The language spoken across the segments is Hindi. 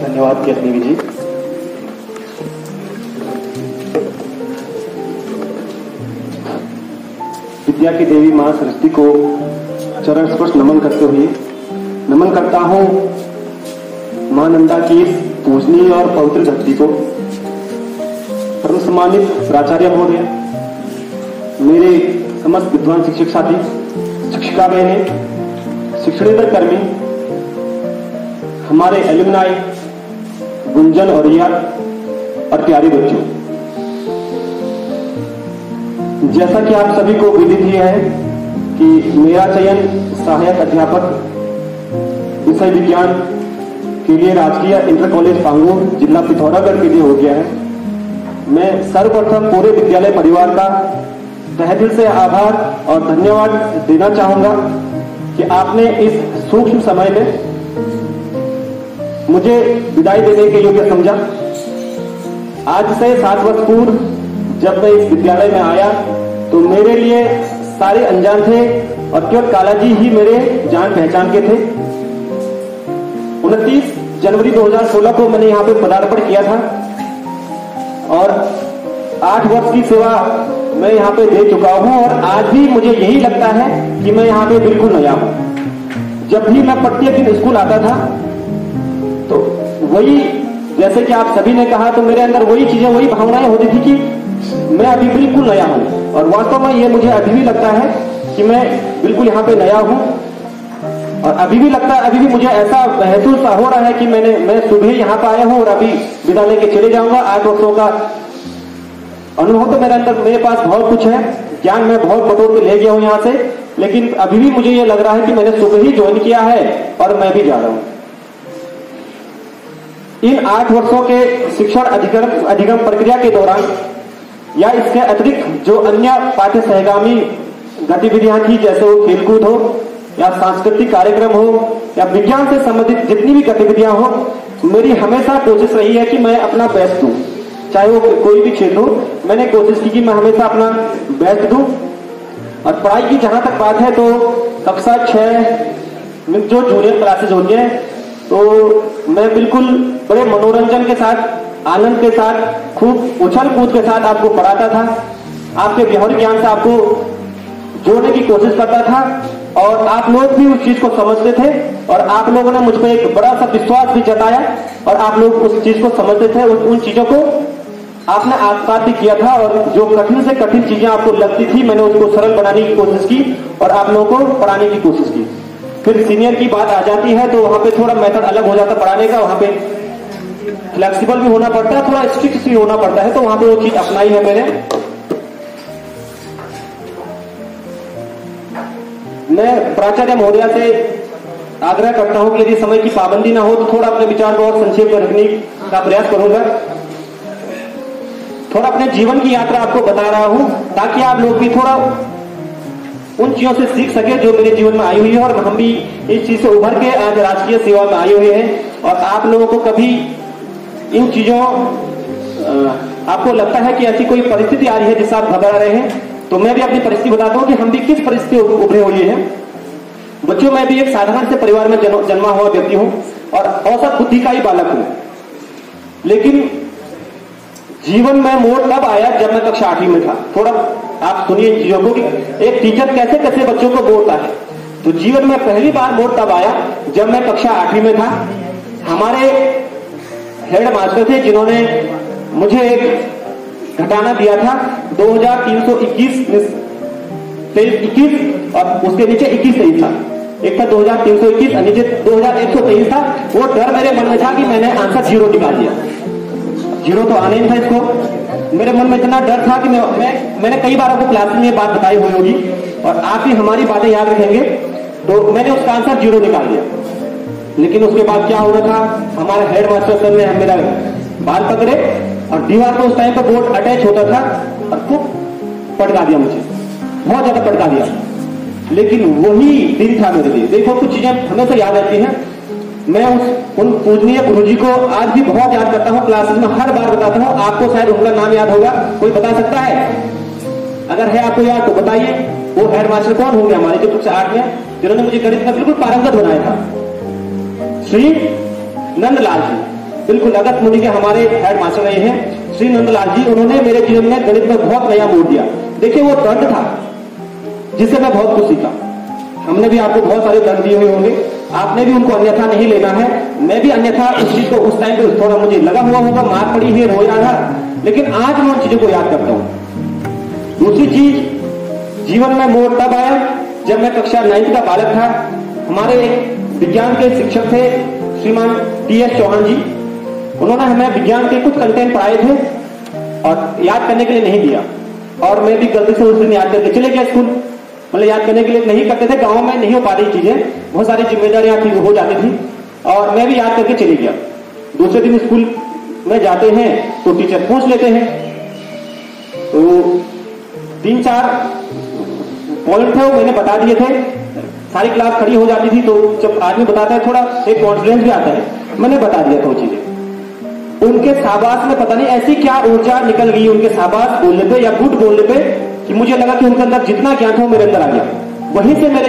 धन्यवाद केशनी जी। विद्या की देवी मां सरस्वती को चरण स्पर्श नमन करते हुए नमन करता हूं मां नंदा की पूजनीय और पवित्र धरती को। परम सम्मानित प्राचार्य महोदय, मेरे समस्त विद्वान शिक्षक साथी, शिक्षिका बहनें, शिक्षणेतर कर्मी, हमारे एलुमनाई, गुंजन और रिया और प्यारे बच्चों, जैसा कि आप सभी को विदित ही है कि मेरा चयन सहायक अध्यापक विषय विज्ञान के लिए राजकीय इंटर कॉलेज पांगूर, जिला पिथौरागढ़ के लिए हो गया है। मैं सर्वप्रथम पूरे विद्यालय परिवार का तहे दिल से आभार और धन्यवाद देना चाहूंगा कि आपने इस सूक्ष्म समय में मुझे विदाई देने के योग्य समझा। आज से 7 वर्ष पूर्व जब मैं इस विद्यालय में आया तो मेरे लिए सारे अनजान थे और केवल कालाजी ही मेरे जान पहचान के थे। 29 जनवरी 2016 को मैंने यहाँ पे पदार्पण किया था और 8 वर्ष की सेवा मैं यहाँ पे दे चुका हूँ और आज भी मुझे यही लगता है कि मैं यहाँ पे बिल्कुल नया हूँ। जब भी मैं प्रत्येक दिन स्कूल आता था तो वही, जैसे कि आप सभी ने कहा, तो मेरे अंदर वही चीजें, वही भावनाएं होती थी कि मैं अभी बिल्कुल नया हूँ। और वास्तव में ये मुझे अभी भी लगता है कि मैं बिल्कुल यहाँ पे नया हूँ और अभी भी लगता है, अभी भी मुझे ऐसा महसूस हो रहा है कि मैं सुबह यहाँ पे आया हूँ और अभी विद्यालय के चले जाऊंगा। 8 वर्षों का अनुभव तो मेरे अंदर, मेरे पास बहुत कुछ है, ज्ञान मैं बहुत बटोर के ले गया हूँ यहाँ से, लेकिन अभी भी मुझे ये लग रहा है कि मैंने सुबह ही ज्वाइन किया है और मैं भी जा रहा हूँ। इन 8 वर्षों के शिक्षण अधिगम प्रक्रिया के दौरान या इसके अतिरिक्त जो अन्य पाठ्य सहगामी गतिविधियां थी, जैसे वो खेलकूद हो या सांस्कृतिक कार्यक्रम हो या विज्ञान से संबंधित जितनी भी गतिविधियां हो, मेरी हमेशा कोशिश रही है कि मैं अपना बेस्ट दूं, चाहे वो कोई भी क्षेत्र हो। मैंने कोशिश की कि मैं हमेशा अपना बेस्ट दूं। और पढ़ाई की जहां तक बात है तो कक्षा 6 में जो जूनियर क्लासेज होती है तो मैं बिल्कुल बड़े मनोरंजन के साथ, आनंद के साथ, खूब उछल कूद के साथ आपको पढ़ाता था, आपके व्यवहारिक ज्ञान से आपको जोड़ने की कोशिश करता था और आप लोग भी उस चीज को समझते थे और आप लोगों ने मुझ पर एक बड़ा सा विश्वास भी जताया और आप लोग उस चीज को समझते थे। उन चीजों को आपने आत्मसात भी किया था और जो कठिन से कठिन चीजें आपको लगती थी, मैंने उसको सरल बनाने की कोशिश की और आप लोगों को पढ़ाने की कोशिश की। फिर सीनियर की बात आ जाती है तो वहां पे थोड़ा मेथड अलग हो जाता पढ़ाने का, वहां पे फ्लेक्सिबल भी होना पड़ता है, थोड़ा स्ट्रिक्ट भी होना पड़ता है, तो वहां पे वो चीज अपनाई है मैंने। मैं प्राचार्य महोदया से आग्रह करता हूं कि यदि समय की पाबंदी ना हो तो थोड़ा अपने विचार को और संक्षेप में रखने का प्रयास करूंगा। थोड़ा अपने जीवन की यात्रा आपको बता रहा हूं ताकि आप लोग भी थोड़ा उन चीजों से सीख सके जो मेरे जीवन में आई हुई है और हम भी इस चीज से उभर के आज राजकीय सेवा में आए हुए हैं। और आप लोगों को कभी इन चीजों आपको लगता है कि ऐसी कोई परिस्थिति आ रही है जिससे आप घबरा रहे हैं, तो मैं भी अपनी परिस्थिति बताता हूं कि हम भी किस परिस्थिति उभरे हुए हैं। बच्चों, मैं भी एक साधारण से परिवार में जन्मा हुआ व्यक्ति हूं और औसत बुद्धि का ही बालक हूं, लेकिन जीवन में मोड़ तब आया जब मैं कक्षा 8वीं में था। थोड़ा आप सुनिए इन चीजों को कि एक टीचर कैसे कैसे बच्चों को बोलता है। तो जीवन में पहली बार मोड़ तब आया जब मैं कक्षा 8वीं में था। हमारे हेड मास्टर थे जिन्होंने मुझे एक घटाना दिया था 2321 और उसके नीचे 21-23 था। एक था 2321 और नीचे 2123 था। वो डर मेरे मन में था कि मैंने आंसर 0 निकाल दिया। 0 तो आने ही था इसको। मेरे मन में इतना डर था कि मैंने कई बार आपको क्लास में ये बात बताई हुई होगी और आप ही हमारी बातें याद रखेंगे। तो मैंने उसका आंसर 0 निकाल दिया। लेकिन उसके बाद क्या हुआ था, हमारे हेड मास्टर सर ने मेरा बाल पकड़े और दीवार पर उस टाइम पर बोर्ड अटैच होता था और खूब पटका दिया, मुझे बहुत ज्यादा पटका दिया। लेकिन वही दिन था मेरे लिए। देखो, कुछ चीजें हमेशा याद रहती हैं। मैं उन पूजनीय गुरुजी को आज भी बहुत याद करता हूँ। क्लासेस में हर बार बताता हूँ। आपको शायद उनका नाम याद होगा, कोई बता सकता है? अगर है आपको याद तो बताइए। वो हेड मास्टर कौन होंगे हमारे जो कक्षा 8 में, जिन्होंने मुझे गणित में बिल्कुल पारंगत बनाया था? श्री नंदलाल जी। बिल्कुल अगस्त मुनि के हमारे हेड मास्टर रहे हैं श्री नंदलाल जी, उन्होंने मेरे जीवन में गणित में बहुत नया मोड़ दिया। देखिए वो दंड था जिससे मैं बहुत कुछ सीखा। हमने भी आपको बहुत सारे दंड दिए हुए होंगे, आपने भी उनको अन्यथा नहीं लेना है। मैं भी अन्यथा उस चीज को उस टाइम पे थोड़ा मुझे लगा हुआ होगा, मार पड़ी है, रोया था, लेकिन आज मैं उन चीजों को याद करता हूं। दूसरी चीज, जीवन में मोड़ तब आया जब मैं कक्षा 9th का बालक था। हमारे विज्ञान के शिक्षक थे श्रीमान टी.एस. चौहान जी, उन्होंने हमें विज्ञान के कुछ कंटेंट पढ़ाए थे और याद करने के लिए नहीं दिया, और मैं भी गलती से उस दिन याद करके चले गया स्कूल। मतलब याद करने के लिए नहीं करते थे, गांव में नहीं हो पा रही चीजें, बहुत सारी जिम्मेदारियां थी हो जाती थी, और मैं भी याद करके चले गया। दूसरे दिन स्कूल में जाते हैं तो टीचर पूछ लेते हैं, तो 3-4 पॉइंट थे वो मैंने बता दिए थे। सारी क्लास खड़ी हो जाती थी, तो जब आदमी बताता है थोड़ा एक कॉन्फिडेंस भी आता है, मैंने बता दिया था वो चीजें। उनके शाबाश में पता नहीं ऐसी क्या ऊर्जा निकल गई उनके शाबाश बोलने पे या गुड बोलने पे, कि मुझे लगा कि उनके अंदर जितना ज्ञान था वो मेरे अंदर आ गया। वहीं से मेरे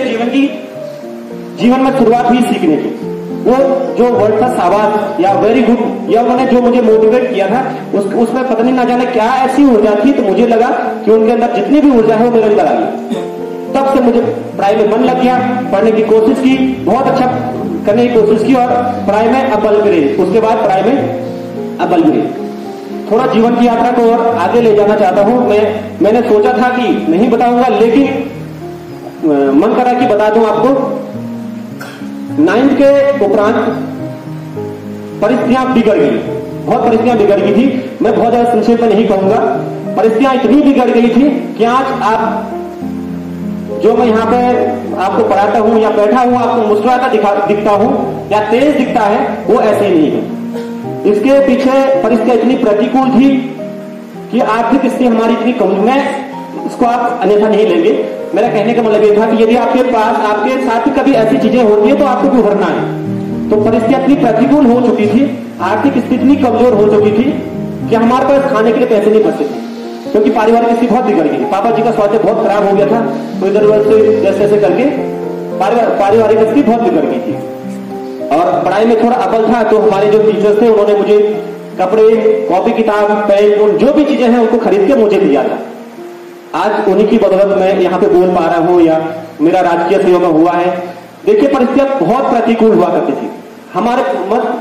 जीवन में शुरुआत हुई सीखने की। वो जो वर्ड था शाबाश या वेरी गुड, या उन्होंने जो मुझे मोटिवेट किया था उसमें पता नहीं ना जाने क्या ऐसी ऊर्जा थी, तो मुझे लगा कि उनके अंदर जितनी भी ऊर्जा है वो मेरे अंदर आ गई। तब से मुझे पढ़ाई में मन लग गया, पढ़ने की कोशिश की, बहुत अच्छा करने की कोशिश की, और पढ़ाई में अव्वल गिरे। उसके बाद पढ़ाई में अव्वल गिरे। थोड़ा जीवन की यात्रा को और आगे ले जाना चाहता हूं। मैंने सोचा था कि नहीं बताऊंगा, लेकिन मन करा कि बता दूं आपको। 9th के उपरांत परिस्थितियां बिगड़ गई, बहुत परिस्थितियां बिगड़ गई थी। मैं बहुत ज्यादा संक्षेप में नहीं कहूंगा, परिस्थितियां इतनी बिगड़ गई थी कि आज आप जो मैं यहाँ पे आपको पढ़ाता हूँ या बैठा हूँ, आपको मुस्कुराता दिखता हूँ या तेज दिखता है, वो ऐसे ही नहीं है। इसके पीछे परिस्थितियां इतनी प्रतिकूल थी कि आर्थिक स्थिति हमारी इतनी कम, मैं इसको आप अन्यथा नहीं लेंगे। मेरा कहने का मतलब ये था कि यदि आपके पास आपके साथ कभी ऐसी चीजें होती है तो आपको भी उभरना है। तो परिस्थितियां इतनी प्रतिकूल हो चुकी थी, आर्थिक स्थिति इतनी कमजोर हो चुकी थी कि हमारे पास खाने के लिए पैसे नहीं बचते थे, क्योंकि पारिवारिक स्थिति बहुत बिगड़ गई थी। पापा जी का स्वास्थ्य बहुत खराब हो गया था, तो इधर उधर से जैसे करके पारिवारिक स्थिति बहुत बिगड़ गई थी, और पढ़ाई में थोड़ा अव्वल था। तो हमारे जो टीचर्स थे उन्होंने मुझे कपड़े, कॉपी, किताब, पेन, जो भी चीजें हैं उनको खरीद के मुझे दिया था। आज उन्हीं की बदौलत मैं यहाँ पे बोल पा रहा हूँ या मेरा राजकीय सेवा में हुआ है। देखिए परिस्थितियां बहुत प्रतिकूल हुआ करती थी, हमारे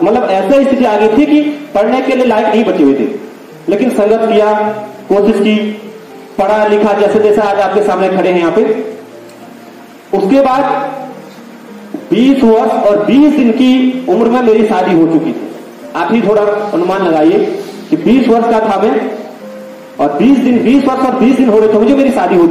मतलब ऐसी स्थिति आ गई थी कि पढ़ने के लिए लायक नहीं बचे हुए थे, लेकिन संघर्ष किया, कोशिश की, पढ़ा लिखा, जैसे जैसा आज आपके सामने खड़े हैं यहाँ पे। उसके बाद 20 वर्ष और 20 दिन की उम्र में मेरी शादी हो चुकी थी। आप ही थोड़ा अनुमान लगाइए कि 20 वर्ष का था मैं, और 20 वर्ष और 20 दिन हो रहे थे मुझे मेरी शादी हो